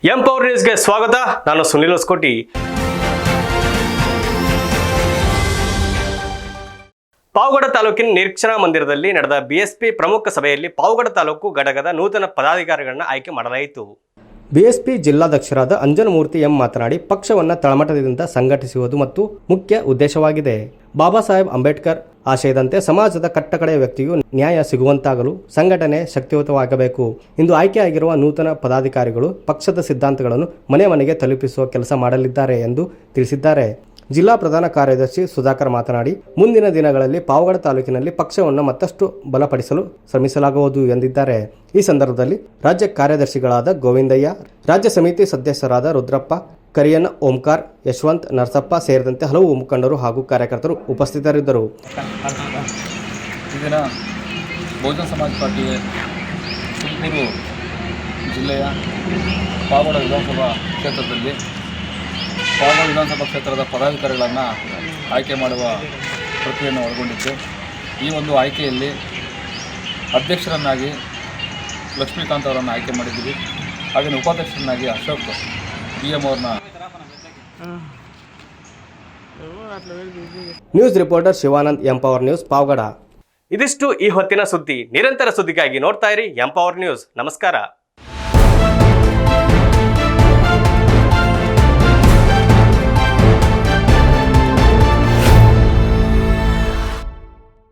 Empower ನ್ಯೂಸ್ಗೆ ಸ್ವಾಗತ. ನಾನು ಸುನಿಲ್ ಹೊಸಕೋಟಿ. ಪಾವಗಡ ತಾಲೂಕಿನ ನಿರೀಕ್ಷಣಾ ಮಂದಿರದಲ್ಲಿ ನಡೆದ ಬಿಎಸ್ಪಿ ಪ್ರಮುಖ ಸಭೆಯಲ್ಲಿ ಪಾವಗಡ ತಾಲೂಕು ಘಟಕದ ನೂತನ ಪದಾಧಿಕಾರಿಗಳನ್ನು ಆಯ್ಕೆ ಮಾಡಲಾಯಿತು. ಬಿಎಸ್ಪಿ ಜಿಲ್ಲಾಧ್ಯಕ್ಷರಾದ ಅಂಜನಮೂರ್ತಿ ಎಂ ಮಾತನಾಡಿ, ಪಕ್ಷವನ್ನು ತಳಮಟ್ಟದಿಂದ ಸಂಘಟಿಸುವುದು ಮತ್ತು ಮುಖ್ಯ ಉದ್ದೇಶವಾಗಿದೆ. ಬಾಬಾ ಸಾಹೇಬ್ ಅಂಬೇಡ್ಕರ್ ಆಶಯದಂತೆ ಸಮಾಜದ ಕಟ್ಟಕಡೆಯ ವ್ಯಕ್ತಿಯು ನ್ಯಾಯ ಸಿಗುವಂತಾಗಲು ಸಂಘಟನೆ ಶಕ್ತಿಯುತವಾಗಬೇಕು. ಇಂದು ಆಯ್ಕೆಯಾಗಿರುವ ನೂತನ ಪದಾಧಿಕಾರಿಗಳು ಪಕ್ಷದ ಸಿದ್ಧಾಂತಗಳನ್ನು ಮನೆ ಮನೆಗೆ ತಲುಪಿಸುವ ಕೆಲಸ ಮಾಡಲಿದ್ದಾರೆ ಎಂದು ತಿಳಿಸಿದ್ದಾರೆ. ಜಿಲ್ಲಾ ಪ್ರಧಾನ ಕಾರ್ಯದರ್ಶಿ ಸುಧಾಕರ್ ಮಾತನಾಡಿ, ಮುಂದಿನ ದಿನಗಳಲ್ಲಿ ಪಾವಗಡ ತಾಲೂಕಿನಲ್ಲಿ ಪಕ್ಷವನ್ನು ಮತ್ತಷ್ಟು ಬಲಪಡಿಸಲು ಶ್ರಮಿಸಲಾಗುವುದು ಎಂದಿದ್ದಾರೆ. ಈ ಸಂದರ್ಭದಲ್ಲಿ ರಾಜ್ಯ ಕಾರ್ಯದರ್ಶಿಗಳಾದ ಗೋವಿಂದಯ್ಯ, ರಾಜ್ಯ ಸಮಿತಿ ಸದಸ್ಯರಾದ ರುದ್ರಪ್ಪ, ಕರಿಯಣ್ಣ, ಓಂಕಾರ್, ಯಶವಂತ್, ನರಸಪ್ಪ ಸೇರಿದಂತೆ ಹಲವು ಮುಖಂಡರು ಹಾಗೂ ಕಾರ್ಯಕರ್ತರು ಉಪಸ್ಥಿತರಿದ್ದರು. ಈ ದಿನ ಬಹುಜನ ಸಮಾಜ ಪಾರ್ಟಿಗೆ ತುಮಕೂರು ಜಿಲ್ಲೆಯ ಪಾವಗಡ ವಿಧಾನಸಭಾ ಕ್ಷೇತ್ರದಲ್ಲಿ ಪಾವಗಡ ವಿಧಾನಸಭಾ ಕ್ಷೇತ್ರದ ಪದಾಧಿಕಾರಿಗಳನ್ನು ಆಯ್ಕೆ ಮಾಡುವ ಪ್ರಕ್ರಿಯೆಯನ್ನು ಒಳಗೊಂಡಿದ್ದು, ಈ ಒಂದು ಆಯ್ಕೆಯಲ್ಲಿ ಅಧ್ಯಕ್ಷರನ್ನಾಗಿ ಲಕ್ಷ್ಮೀಕಾಂತ್ ಅವರನ್ನು ಆಯ್ಕೆ ಮಾಡಿದ್ದೀವಿ. ಹಾಗೆಯೇ ಉಪಾಧ್ಯಕ್ಷರನ್ನಾಗಿ ಅಶೋಕ್ BM ಅವ್ರನ್ನ. News reporter Shivanand, empower news, Pavagada. ಇದಿಷ್ಟು ಈ ಹೊತ್ತಿನ ಸುದ್ದಿ. ನಿರಂತರ ಸುದ್ದಿಗಾಗಿ ನೋಡ್ತಾ ಇರಿ ಎಂಪವರ್ ನ್ಯೂಸ್. ನಮಸ್ಕಾರ.